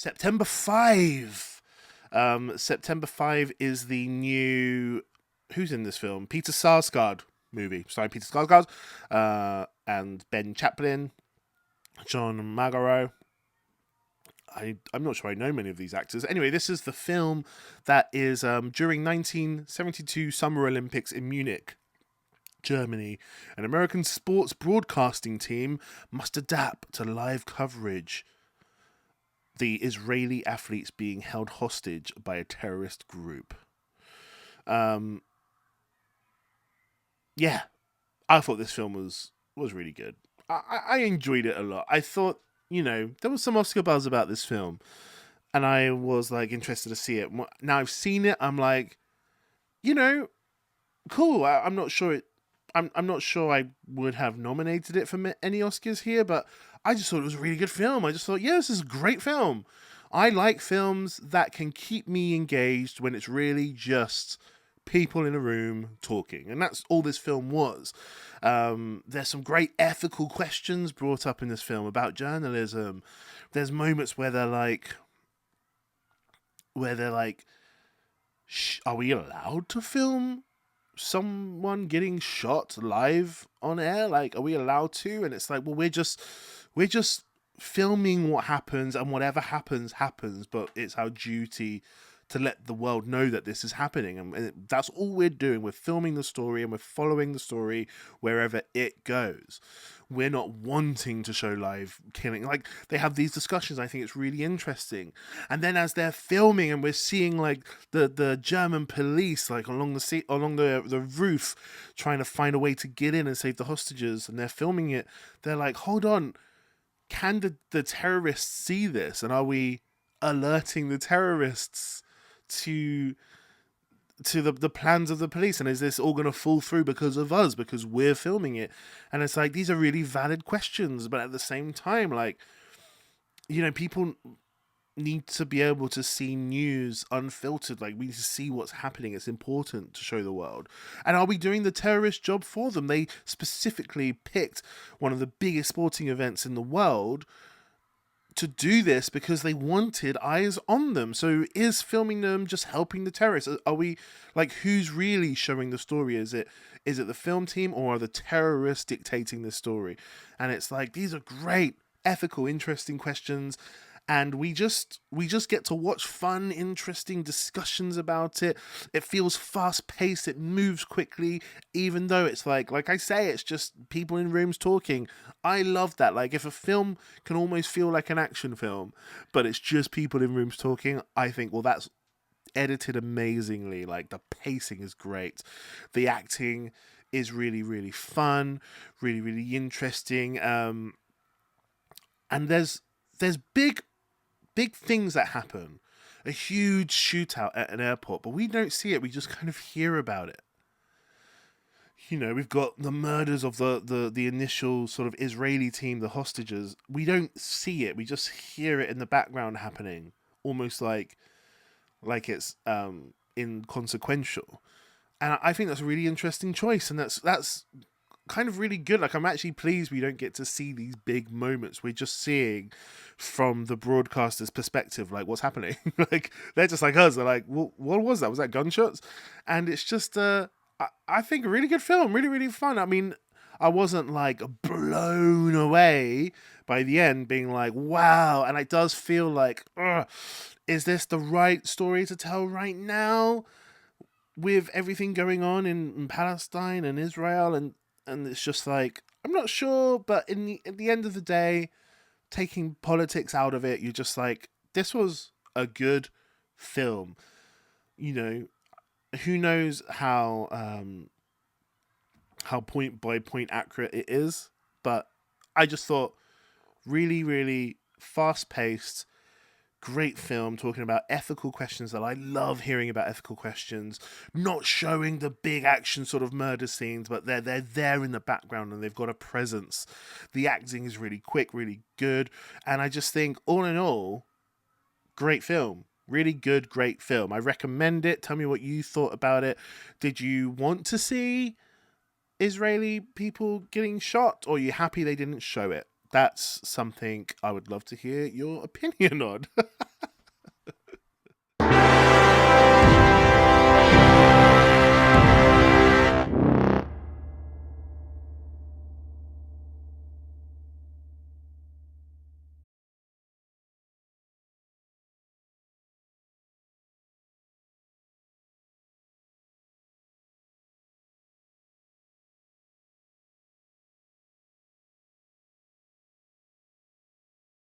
September 5. September 5 is the new. Who's in this film? Peter Sarsgaard movie. Sorry, Peter Sarsgaard. And Ben Chaplin, John Magaro. I'm not sure I know many of these actors. Anyway, this is the film that is during 1972 Summer Olympics in Munich, Germany. An American sports broadcasting team must adapt to live coverage. The Israeli athletes being held hostage by a terrorist group. Um, yeah, I thought this film was really good. I enjoyed it a lot. I thought, there was some Oscar buzz about this film, and I was like interested to see it. Now I've seen it, I'm like, you know, cool. I'm not sure it. I'm not sure I would have nominated it for any Oscars here, but I just thought it was a really good film. I just thought, yeah, this is a great film. I like films that can keep me engaged when it's really just people in a room talking, and that's all this film was. There's some great ethical questions brought up in this film about journalism. There's moments where they're like, are we allowed to film someone getting shot live on air? Like, are we allowed to? And it's like, well, we're just filming what happens, and whatever happens, but it's our duty to let the world know that this is happening, and that's all we're doing. We're filming the story, and we're following the story wherever it goes. We're not wanting to show live killing. Like, they have these discussions. I think it's really interesting. And then as they're filming, and we're seeing like the German police like along the roof trying to find a way to get in and save the hostages, and they're filming it. They're like, hold on, can the terrorists see this, and are we alerting the terrorists to the plans of the police, and is this all going to fall through because of us, because we're filming it? And it's like, these are really valid questions, but at the same time, like, people need to be able to see news unfiltered. Like, we need to see what's happening. It's important to show the world. And are we doing the terrorist job for them? They specifically picked one of the biggest sporting events in the world to do this because they wanted eyes on them. So is filming them just helping the terrorists? Are we, like, who's really showing the story? Is it the film team, or are the terrorists dictating the story? And it's like, these are great, ethical, interesting questions. And we just get to watch fun, interesting discussions about it. It feels fast paced. It moves quickly, even though it's like I say, it's just people in rooms talking. I love that. Like, if a film can almost feel like an action film, but it's just people in rooms talking, I think, well, that's edited amazingly. Like, the pacing is great. The acting is really, really fun, really, really interesting. And there's big things that happen. A huge shootout at an airport, but we don't see it. We just kind of hear about it. We've got the murders of the initial sort of Israeli team, the hostages. We don't see it. We just hear it in the background happening, almost like it's inconsequential. And I think that's a really interesting choice, and that's kind of really good. Like, I'm actually pleased we don't get to see these big moments. We're just seeing from the broadcaster's perspective, like, what's happening. Like, they're just like us. They're like, what was that? Was that gunshots? And it's just, I think, a really good film. Really, really fun. I mean, I wasn't like blown away by the end, being like, wow. And it does feel like, is this the right story to tell right now, with everything going on in Palestine and Israel? And it's just like, I'm not sure, but at the end of the day, taking politics out of it, you're just like, this was a good film. Who knows how point by point accurate it is, but I just thought, really, really fast paced, great film, talking about ethical questions that I love hearing about. Ethical questions, not showing the big action sort of murder scenes, but they're there in the background, and they've got a presence. The acting is really quick, really good, and I just think, all in all, great film. Really good, great film. I recommend it. Tell me what you thought about it. Did you want to see Israeli people getting shot, or are you happy they didn't show it? That's something I would love to hear your opinion on.